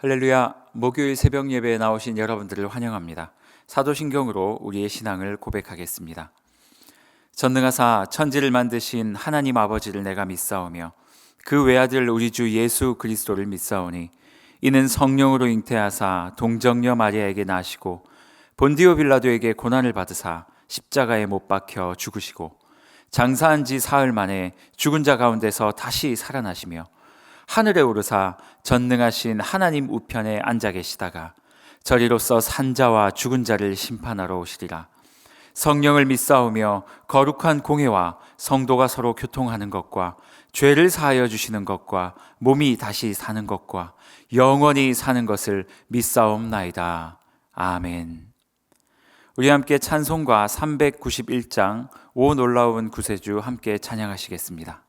할렐루야, 목요일 새벽 예배에 나오신 여러분들을 환영합니다. 사도신경으로 우리의 신앙을 고백하겠습니다. 전능하사 천지를 만드신 하나님 아버지를 내가 믿사오며 그 외아들 우리 주 예수 그리스도를 믿사오니 이는 성령으로 잉태하사 동정녀 마리아에게 나시고 본디오 빌라도에게 고난을 받으사 십자가에 못 박혀 죽으시고 장사한 지 사흘 만에 죽은 자 가운데서 다시 살아나시며 하늘에 오르사 전능하신 하나님 우편에 앉아 계시다가 저리로서 산자와 죽은 자를 심판하러 오시리라. 성령을 믿사오며 거룩한 공회와 성도가 서로 교통하는 것과 죄를 사하여 주시는 것과 몸이 다시 사는 것과 영원히 사는 것을 믿사옵나이다. 아멘. 우리 함께 찬송가 391장 오 놀라운 구세주 함께 찬양하시겠습니다.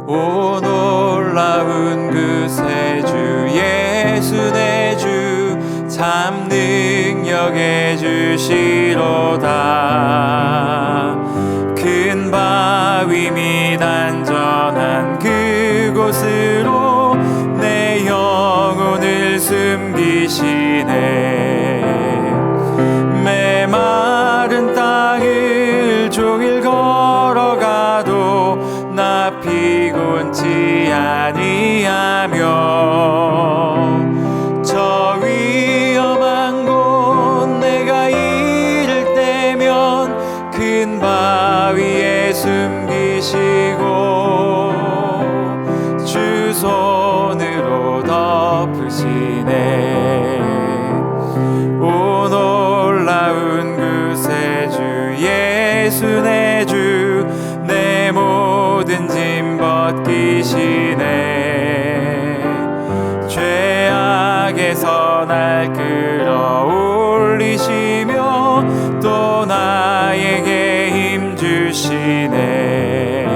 오 놀라운 구세주 예수 내 주 참 능력의 주시로다. 큰 바위 및 안전한 그곳으로 내 영혼을 숨기시네. 메마른 땅을 종일 걸어가도 나 피곤치 아니하며 저 위험한 곳 내가 이를 때면 큰 바위에 숨기시고 주 손으로 덮으시네. 오 놀라운 구세주 예수 내 주 내 모든 짐 벗기시네. 죄악에서 날 끌어올리시며 또 나에게 힘 주시네.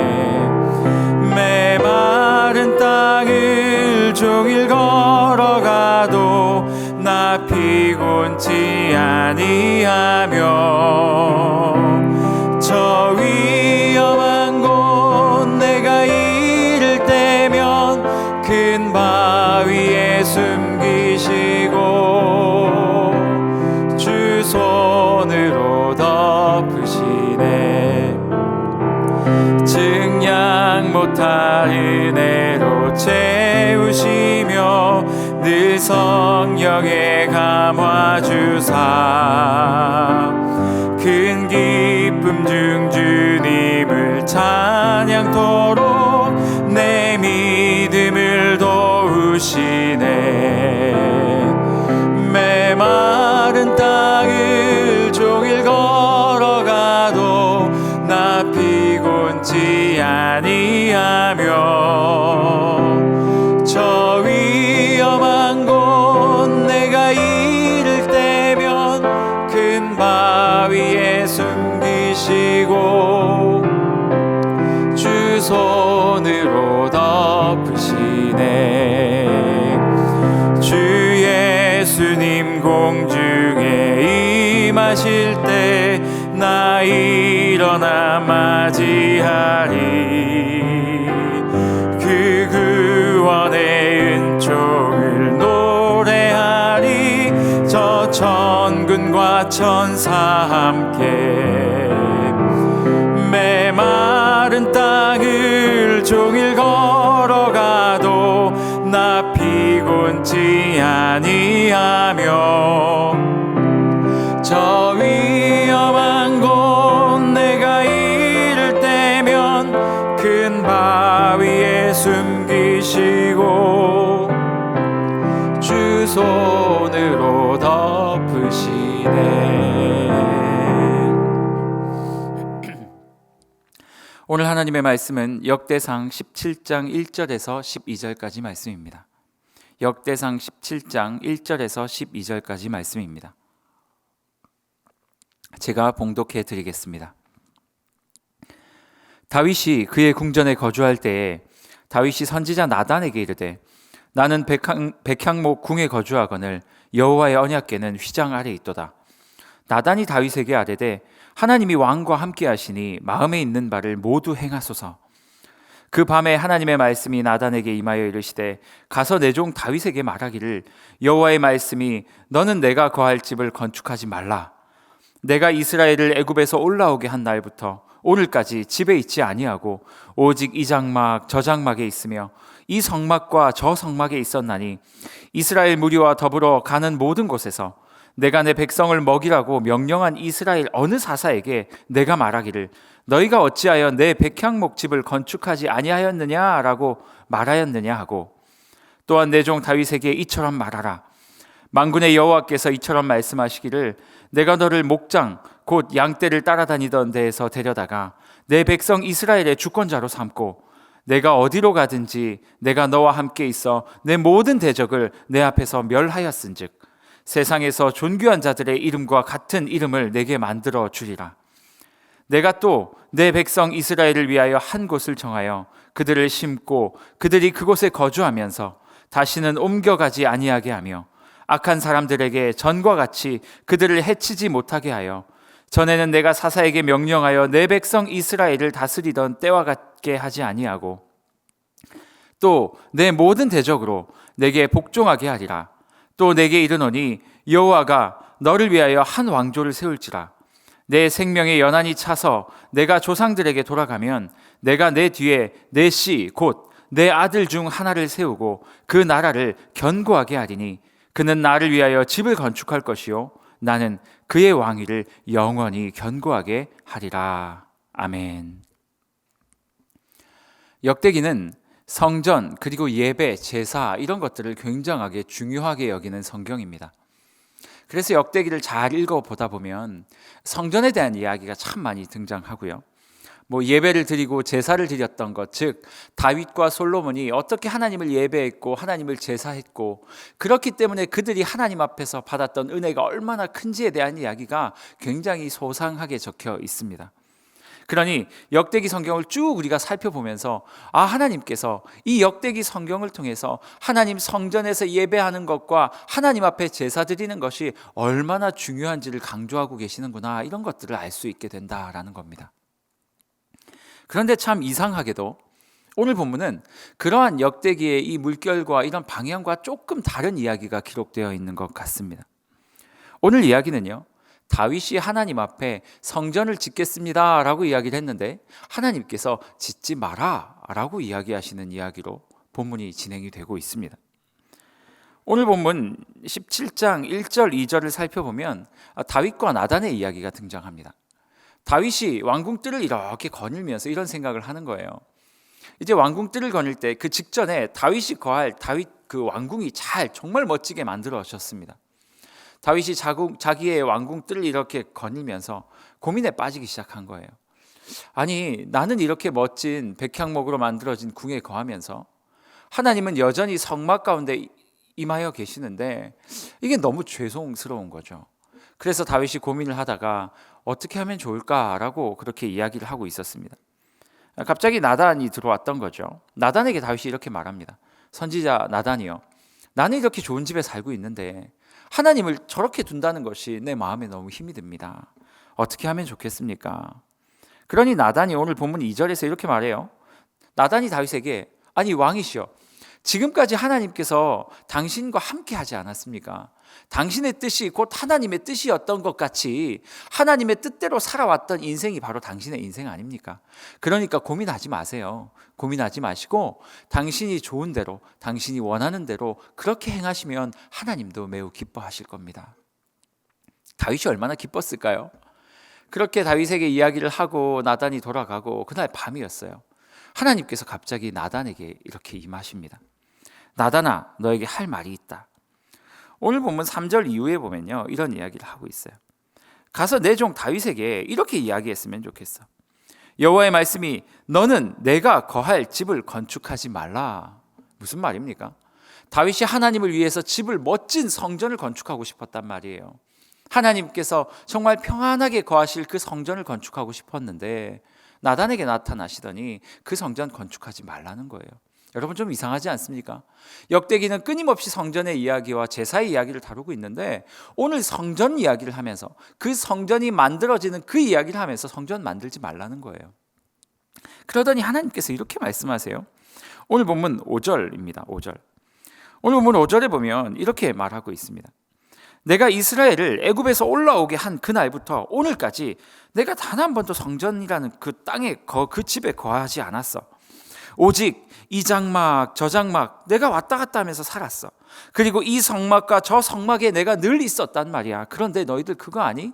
메마른 땅을 종일 걸어가도 나 피곤치 아니하며 저 위험한 곳 내가 이를 때면 큰 바위에 숨기시고 주 손으로 덮으시네. 증량 못할 은혜로 채우시며 늘 성령에 감화주사 큰 기쁨 중 주님을 찬양토록 내 믿음을 도우시네. 메마른 땅을 종일 걸어가도 나 피곤치 아니하며 저 위험한 곳 내가 이를 때면 큰 바위에 숨기시고 주 손으로 덮으시네. 주 예수님 공중에 임하실 때 나 일어나 맞이하리. 그 구원의 은총을 노래하리. 저 천군과 천사 함께 메마른 땅을 종일 걸어가도 나 피곤치 아니하며 저 위험한 곳 내가 이를 때면 큰 바위에 숨기시고 주 손으로 덮으시네. 오늘 하나님의 말씀은 역대상 17장 1절에서 12절까지 말씀입니다. 역대상 17장 1절에서 12절까지 말씀입니다. 제가 봉독해 드리겠습니다. 다윗이 그의 궁전에 거주할 때에 다윗이 선지자 나단에게 이르되 나는 백향목 궁에 거주하거늘 여호와의 언약궤는 휘장 아래 있도다. 나단이 다윗에게 아뢰되 하나님이 왕과 함께 하시니 마음에 있는 바를 모두 행하소서. 그 밤에 하나님의 말씀이 나단에게 임하여 이르시되 가서 내 종 다윗에게 말하기를 여호와의 말씀이 너는 내가 거할 집을 건축하지 말라. 내가 이스라엘을 애굽에서 올라오게 한 날부터 오늘까지 집에 있지 아니하고 오직 이 장막 저 장막에 있으며 이 성막과 저 성막에 있었나니 이스라엘 무리와 더불어 가는 모든 곳에서 내가 내 백성을 먹이라고 명령한 이스라엘 어느 사사에게 내가 말하기를 너희가 어찌하여 내 백향목 집을 건축하지 아니하였느냐라고 말하였느냐 하고 또한 내 종 다윗에게 이처럼 말하라. 만군의 여호와께서 이처럼 말씀하시기를 내가 너를 목장 곧 양떼를 따라다니던 데에서 데려다가 내 백성 이스라엘의 주권자로 삼고 내가 어디로 가든지 내가 너와 함께 있어 내 모든 대적을 내 앞에서 멸하였은즉 세상에서 존귀한 자들의 이름과 같은 이름을 내게 만들어 주리라. 내가 또 내 백성 이스라엘을 위하여 한 곳을 정하여 그들을 심고 그들이 그곳에 거주하면서 다시는 옮겨가지 아니하게 하며 악한 사람들에게 전과 같이 그들을 해치지 못하게 하여 전에는 내가 사사에게 명령하여 내 백성 이스라엘을 다스리던 때와 같게 하지 아니하고 또 내 모든 대적으로 내게 복종하게 하리라. 또 내게 이르노니 여호와가 너를 위하여 한 왕조를 세울지라. 내 생명의 연한이 차서 내가 조상들에게 돌아가면 내가 내 뒤에 내 씨 곧 내 아들 중 하나를 세우고 그 나라를 견고하게 하리니 그는 나를 위하여 집을 건축할 것이요 나는 그의 왕위를 영원히 견고하게 하리라. 아멘. 역대기는 성전 그리고 예배, 제사 이런 것들을 굉장하게 중요하게 여기는 성경입니다. 그래서 역대기를 잘 읽어보다 보면 성전에 대한 이야기가 참 많이 등장하고요. 예배를 드리고 제사를 드렸던 것, 즉 다윗과 솔로몬이 어떻게 하나님을 예배했고 하나님을 제사했고 그렇기 때문에 그들이 하나님 앞에서 받았던 은혜가 얼마나 큰지에 대한 이야기가 굉장히 소상하게 적혀 있습니다. 그러니 역대기 성경을 쭉 우리가 살펴보면서 하나님께서 이 역대기 성경을 통해서 하나님 성전에서 예배하는 것과 하나님 앞에 제사 드리는 것이 얼마나 중요한지를 강조하고 계시는구나, 이런 것들을 알 수 있게 된다라는 겁니다. 그런데 참 이상하게도 오늘 본문은 그러한 역대기의 이 물결과 이런 방향과 조금 다른 이야기가 기록되어 있는 것 같습니다. 오늘 이야기는요, 다윗이 하나님 앞에 성전을 짓겠습니다 라고 이야기를 했는데 하나님께서 짓지 마라 라고 이야기하시는 이야기로 본문이 진행이 되고 있습니다. 오늘 본문 17장 1절 2절을 살펴보면 다윗과 나단의 이야기가 등장합니다. 다윗이 왕궁뜰을 이렇게 거닐면서 이런 생각을 하는 거예요. 이제 왕궁뜰을 거닐 때 그 직전에 다윗이 거할 다윗 그 왕궁이 정말 멋지게 만들어졌습니다. 다윗이 자기의 왕궁뜰을 이렇게 거닐면서 고민에 빠지기 시작한 거예요. 아니, 나는 이렇게 멋진 백향목으로 만들어진 궁에 거하면서 하나님은 여전히 성막 가운데 임하여 계시는데 이게 너무 죄송스러운 거죠. 그래서 다윗이 고민을 하다가 어떻게 하면 좋을까라고 그렇게 이야기를 하고 있었습니다. 갑자기 나단이 들어왔던 거죠. 나단에게 다윗이 이렇게 말합니다. 선지자 나단이요, 나는 이렇게 좋은 집에 살고 있는데 하나님을 저렇게 둔다는 것이 내 마음에 너무 힘이 듭니다. 어떻게 하면 좋겠습니까? 그러니 나단이 오늘 본문 2절에서 이렇게 말해요. 나단이 다윗에게 아니 왕이시여, 지금까지 하나님께서 당신과 함께 하지 않았습니까? 당신의 뜻이 곧 하나님의 뜻이었던 것 같이 하나님의 뜻대로 살아왔던 인생이 바로 당신의 인생 아닙니까? 그러니까 고민하지 마세요. 고민하지 마시고 당신이 좋은 대로, 당신이 원하는 대로 그렇게 행하시면 하나님도 매우 기뻐하실 겁니다. 다윗이 얼마나 기뻤을까요? 그렇게 다윗에게 이야기를 하고 나단이 돌아가고 그날 밤이었어요. 하나님께서 갑자기 나단에게 이렇게 임하십니다. 나단아, 너에게 할 말이 있다. 오늘 본문 3절 이후에 보면요, 이런 이야기를 하고 있어요. 가서 내 종 다윗에게 이렇게 이야기했으면 좋겠어. 여호와의 말씀이 너는 내가 거할 집을 건축하지 말라. 무슨 말입니까? 다윗이 하나님을 위해서 집을, 멋진 성전을 건축하고 싶었단 말이에요. 하나님께서 정말 평안하게 거하실 그 성전을 건축하고 싶었는데 나단에게 나타나시더니 그 성전 건축하지 말라는 거예요. 여러분 좀 이상하지 않습니까? 역대기는 끊임없이 성전의 이야기와 제사의 이야기를 다루고 있는데 오늘 성전 이야기를 하면서 그 성전이 만들어지는 그 이야기를 하면서 성전 만들지 말라는 거예요. 그러더니 하나님께서 이렇게 말씀하세요. 오늘 본문 5절입니다. 5절. 오늘 본문 5절에 보면 이렇게 말하고 있습니다. 내가 이스라엘을 애굽에서 올라오게 한 그날부터 오늘까지 내가 단 한 번도 성전이라는 그 땅에 그 집에 거하지 않았어. 오직 이 장막 저 장막 내가 왔다 갔다 하면서 살았어. 그리고 이 성막과 저 성막에 내가 늘 있었단 말이야. 그런데 너희들 그거 아니?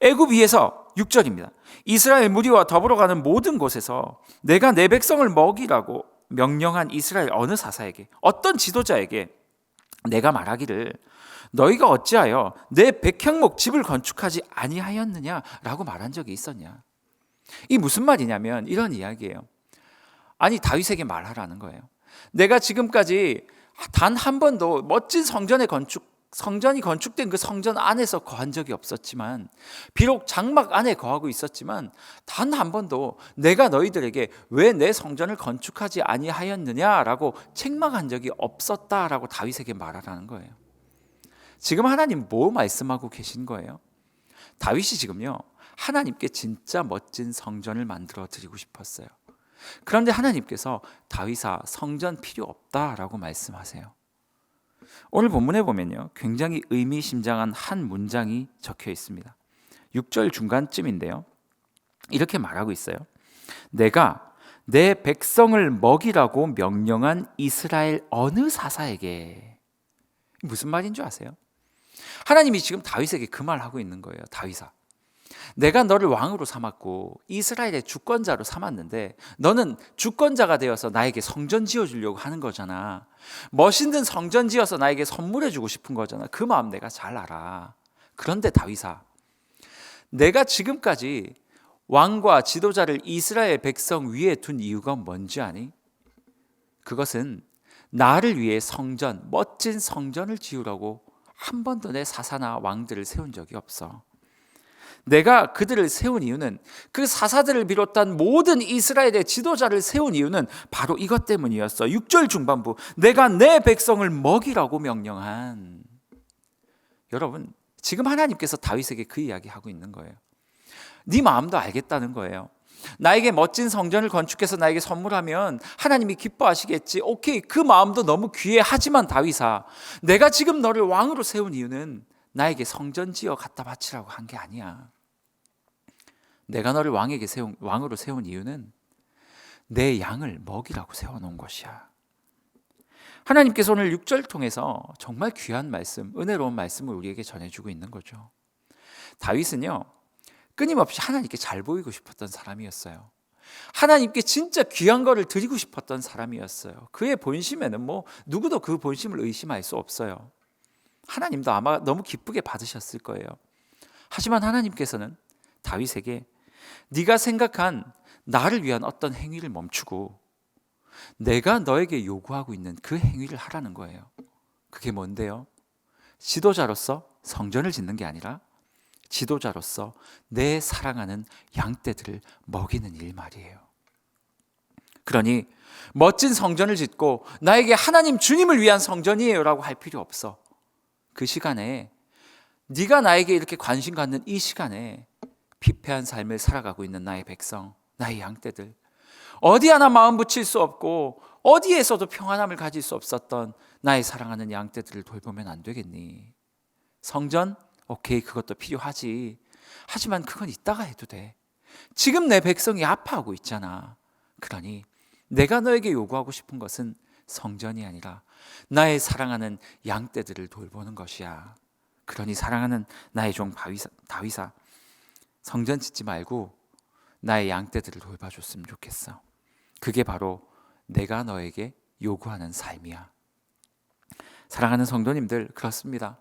애굽 위에서 6절입니다. 이스라엘 무리와 더불어 가는 모든 곳에서 내가 내 백성을 먹이라고 명령한 이스라엘 어느 사사에게, 어떤 지도자에게 내가 말하기를 너희가 어찌하여 내 백향목 집을 건축하지 아니하였느냐라고 말한 적이 있었냐. 이 무슨 말이냐면 이런 이야기예요. 아니, 다윗에게 말하라는 거예요. 내가 지금까지 단 한 번도 멋진 성전이 건축된 그 성전 안에서 거한 적이 없었지만, 비록 장막 안에 거하고 있었지만 단 한 번도 내가 너희들에게 왜 내 성전을 건축하지 아니하였느냐라고 책망한 적이 없었다라고 다윗에게 말하라는 거예요. 지금 하나님 뭐 말씀하고 계신 거예요? 다윗이 지금요, 하나님께 진짜 멋진 성전을 만들어 드리고 싶었어요. 그런데 하나님께서 다윗아, 성전 필요 없다라고 말씀하세요. 오늘 본문에 보면요, 굉장히 의미심장한 한 문장이 적혀 있습니다. 6절 중간쯤인데요, 이렇게 말하고 있어요. 내가 내 백성을 먹이라고 명령한 이스라엘 어느 사사에게. 무슨 말인 줄 아세요? 하나님이 지금 다윗에게 그 말하고 있는 거예요. 다윗아, 내가 너를 왕으로 삼았고 이스라엘의 주권자로 삼았는데 너는 주권자가 되어서 나에게 성전 지어주려고 하는 거잖아. 멋있는 성전 지어서 나에게 선물해주고 싶은 거잖아. 그 마음 내가 잘 알아. 그런데 다윗아, 내가 지금까지 왕과 지도자를 이스라엘 백성 위에 둔 이유가 뭔지 아니? 그것은 나를 위해 성전, 멋진 성전을 지으라고 한 번도 내 사사나 왕들을 세운 적이 없어. 내가 그들을 세운 이유는, 그 사사들을 비롯한 모든 이스라엘의 지도자를 세운 이유는 바로 이것 때문이었어. 6절 중반부, 내가 내 백성을 먹이라고 명령한. 여러분, 지금 하나님께서 다윗에게 그 이야기하고 있는 거예요. 네 마음도 알겠다는 거예요. 나에게 멋진 성전을 건축해서 나에게 선물하면 하나님이 기뻐하시겠지. 오케이, 그 마음도 너무 귀해. 하지만 다윗아, 내가 지금 너를 왕으로 세운 이유는 나에게 성전 지어 갖다 바치라고 한 게 아니야. 내가 너를 왕으로 세운 이유는 내 양을 먹이라고 세워놓은 것이야. 하나님께서 오늘 6절 통해서 정말 귀한 말씀, 은혜로운 말씀을 우리에게 전해주고 있는 거죠. 다윗은요, 끊임없이 하나님께 잘 보이고 싶었던 사람이었어요. 하나님께 진짜 귀한 거를 드리고 싶었던 사람이었어요. 그의 본심에는 누구도 그 본심을 의심할 수 없어요. 하나님도 아마 너무 기쁘게 받으셨을 거예요. 하지만 하나님께서는 다윗에게 네가 생각한 나를 위한 어떤 행위를 멈추고 내가 너에게 요구하고 있는 그 행위를 하라는 거예요. 그게 뭔데요? 지도자로서 성전을 짓는 게 아니라 지도자로서 내 사랑하는 양떼들을 먹이는 일 말이에요. 그러니 멋진 성전을 짓고 나에게 하나님 주님을 위한 성전이에요 라고 할 필요 없어. 그 시간에, 네가 나에게 이렇게 관심 갖는 이 시간에 피폐한 삶을 살아가고 있는 나의 백성, 나의 양떼들, 어디 하나 마음 붙일 수 없고 어디에서도 평안함을 가질 수 없었던 나의 사랑하는 양떼들을 돌보면 안 되겠니? 성전? 오케이, 그것도 필요하지. 하지만 그건 이따가 해도 돼. 지금 내 백성이 아파하고 있잖아. 그러니 내가 너에게 요구하고 싶은 것은 성전이 아니라 나의 사랑하는 양떼들을 돌보는 것이야. 그러니 사랑하는 나의 종 다윗아, 성전 짓지 말고 나의 양떼들을 돌봐줬으면 좋겠어. 그게 바로 내가 너에게 요구하는 삶이야. 사랑하는 성도님들, 그렇습니다.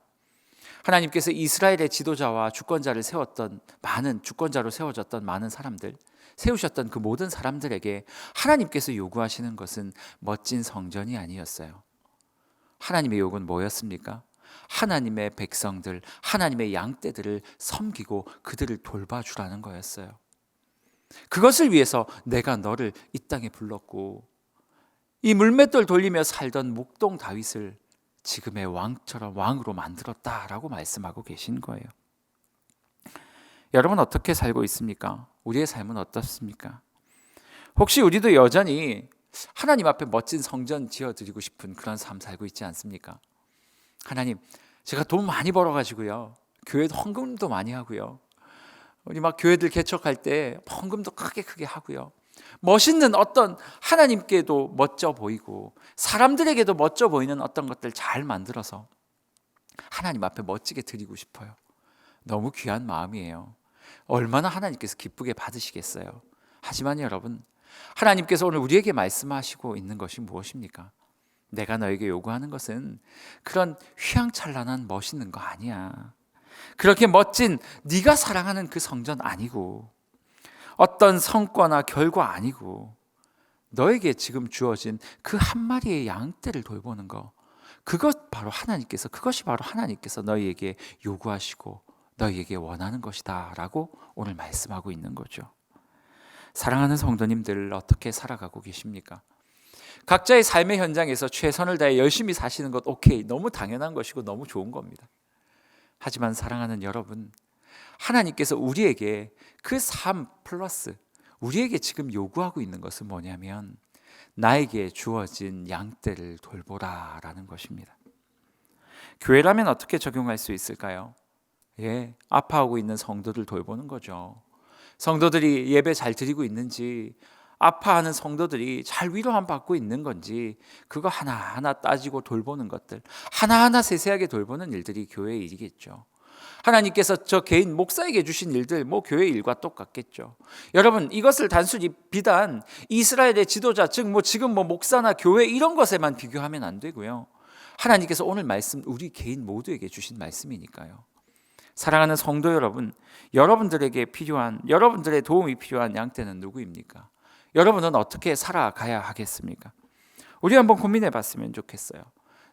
하나님께서 이스라엘의 지도자와 주권자로 세워졌던 많은 사람들, 세우셨던 그 모든 사람들에게 하나님께서 요구하시는 것은 멋진 성전이 아니었어요. 하나님의 요구는 뭐였습니까? 하나님의 백성들, 하나님의 양떼들을 섬기고 그들을 돌봐주라는 거였어요. 그것을 위해서 내가 너를 이 땅에 불렀고 이 물맷돌 돌리며 살던 목동 다윗을 지금의 왕처럼 왕으로 만들었다라고 말씀하고 계신 거예요. 여러분 어떻게 살고 있습니까? 우리의 삶은 어떻습니까? 혹시 우리도 여전히 하나님 앞에 멋진 성전 지어드리고 싶은 그런 삶 살고 있지 않습니까? 하나님, 제가 돈 많이 벌어가지고요, 교회도 헌금도 많이 하고요, 우리 막 교회들 개척할 때 헌금도 크게 하고요, 멋있는 어떤 하나님께도 멋져 보이고 사람들에게도 멋져 보이는 어떤 것들 잘 만들어서 하나님 앞에 멋지게 드리고 싶어요. 너무 귀한 마음이에요. 얼마나 하나님께서 기쁘게 받으시겠어요. 하지만 여러분, 하나님께서 오늘 우리에게 말씀하시고 있는 것이 무엇입니까? 내가 너에게 요구하는 것은 그런 휘황찬란한 멋있는 거 아니야. 그렇게 멋진 네가 사랑하는 그 성전 아니고, 어떤 성과나 결과 아니고, 너에게 지금 주어진 그 한 마리의 양떼를 돌보는 거, 그것이 바로 하나님께서 너희에게 요구하시고 너희에게 원하는 것이다 라고 오늘 말씀하고 있는 거죠. 사랑하는 성도님들, 어떻게 살아가고 계십니까? 각자의 삶의 현장에서 최선을 다해 열심히 사시는 것 오케이, 너무 당연한 것이고 너무 좋은 겁니다. 하지만 사랑하는 여러분, 하나님께서 우리에게 그 삶 플러스 우리에게 지금 요구하고 있는 것은 뭐냐면, 나에게 주어진 양떼를 돌보라라는 것입니다. 교회라면 어떻게 적용할 수 있을까요? 아파하고 있는 성도들 돌보는 거죠. 성도들이 예배 잘 드리고 있는지, 아파하는 성도들이 잘 위로함 받고 있는 건지, 그거 하나하나 따지고 돌보는 것들, 하나하나 세세하게 돌보는 일들이 교회의 일이겠죠. 하나님께서 저 개인 목사에게 주신 일들, 교회 일과 똑같겠죠. 여러분, 이것을 단순히 비단 이스라엘의 지도자, 즉 지금 목사나 교회 이런 것에만 비교하면 안 되고요. 하나님께서 오늘 말씀 우리 개인 모두에게 주신 말씀이니까요. 사랑하는 성도 여러분, 여러분들에게 필요한, 여러분들의 도움이 필요한 양떼는 누구입니까? 여러분은 어떻게 살아가야 하겠습니까? 우리 한번 고민해 봤으면 좋겠어요.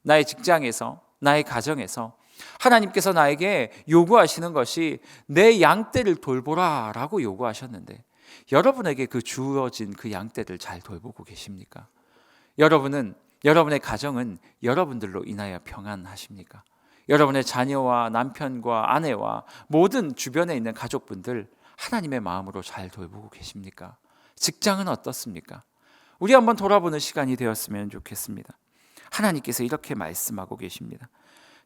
나의 직장에서, 나의 가정에서 하나님께서 나에게 요구하시는 것이 내 양떼를 돌보라 라고 요구하셨는데, 여러분에게 그 주어진 그 양떼를 잘 돌보고 계십니까? 여러분의 가정은 여러분들로 인하여 평안하십니까? 여러분의 자녀와 남편과 아내와 모든 주변에 있는 가족분들 하나님의 마음으로 잘 돌보고 계십니까? 직장은 어떻습니까? 우리 한번 돌아보는 시간이 되었으면 좋겠습니다. 하나님께서 이렇게 말씀하고 계십니다.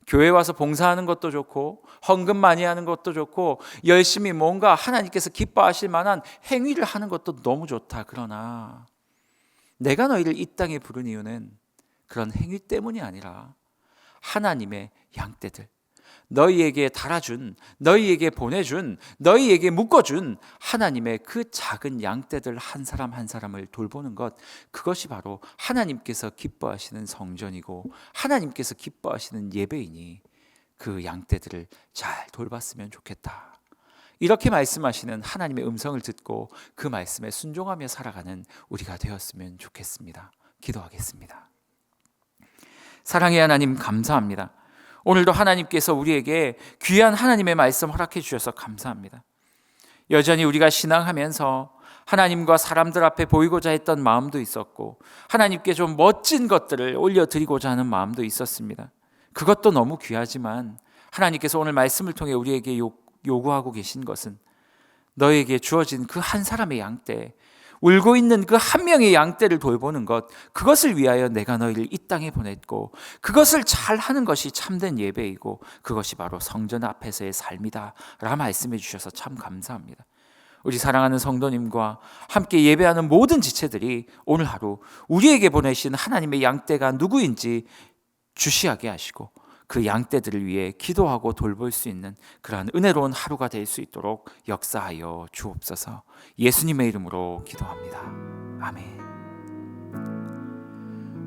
교회 와서 봉사하는 것도 좋고, 헌금 많이 하는 것도 좋고, 열심히 뭔가 하나님께서 기뻐하실 만한 행위를 하는 것도 너무 좋다. 그러나 내가 너희를 이 땅에 부른 이유는 그런 행위 때문이 아니라 하나님의 양떼들, 너희에게 달아준, 너희에게 보내준, 너희에게 묶어준 하나님의 그 작은 양떼들 한 사람 한 사람을 돌보는 것, 그것이 바로 하나님께서 기뻐하시는 성전이고 하나님께서 기뻐하시는 예배이니 그 양떼들을 잘 돌봤으면 좋겠다. 이렇게 말씀하시는 하나님의 음성을 듣고 그 말씀에 순종하며 살아가는 우리가 되었으면 좋겠습니다. 기도하겠습니다. 사랑의 하나님, 감사합니다. 오늘도 하나님께서 우리에게 귀한 하나님의 말씀 허락해 주셔서 감사합니다. 여전히 우리가 신앙하면서 하나님과 사람들 앞에 보이고자 했던 마음도 있었고, 하나님께 좀 멋진 것들을 올려드리고자 하는 마음도 있었습니다. 그것도 너무 귀하지만 하나님께서 오늘 말씀을 통해 우리에게 요구하고 계신 것은 너에게 주어진 그 한 사람의 양떼, 울고 있는 그 한 명의 양떼를 돌보는 것, 그것을 위하여 내가 너희를 이 땅에 보냈고, 그것을 잘 하는 것이 참된 예배이고 그것이 바로 성전 앞에서의 삶이다 라고 말씀해 주셔서 참 감사합니다. 우리 사랑하는 성도님과 함께 예배하는 모든 지체들이 오늘 하루 우리에게 보내신 하나님의 양떼가 누구인지 주시하게 하시고, 그 양떼들을 위해 기도하고 돌볼 수 있는 그러한 은혜로운 하루가 될 수 있도록 역사하여 주옵소서. 예수님의 이름으로 기도합니다. 아멘.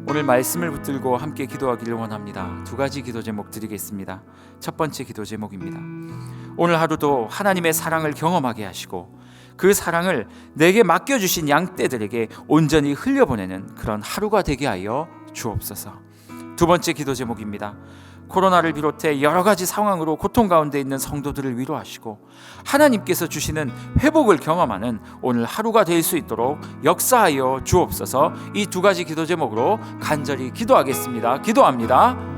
오늘 말씀을 붙들고 함께 기도하기를 원합니다. 2가지 기도 제목 드리겠습니다. 첫 번째 기도 제목입니다. 오늘 하루도 하나님의 사랑을 경험하게 하시고 그 사랑을 내게 맡겨주신 양떼들에게 온전히 흘려보내는 그런 하루가 되게 하여 주옵소서. 두 번째 기도 제목입니다. 코로나를 비롯해 여러 가지 상황으로 고통 가운데 있는 성도들을 위로하시고 하나님께서 주시는 회복을 경험하는 오늘 하루가 될 수 있도록 역사하여 주옵소서. 이 두 가지 기도 제목으로 간절히 기도하겠습니다. 기도합니다.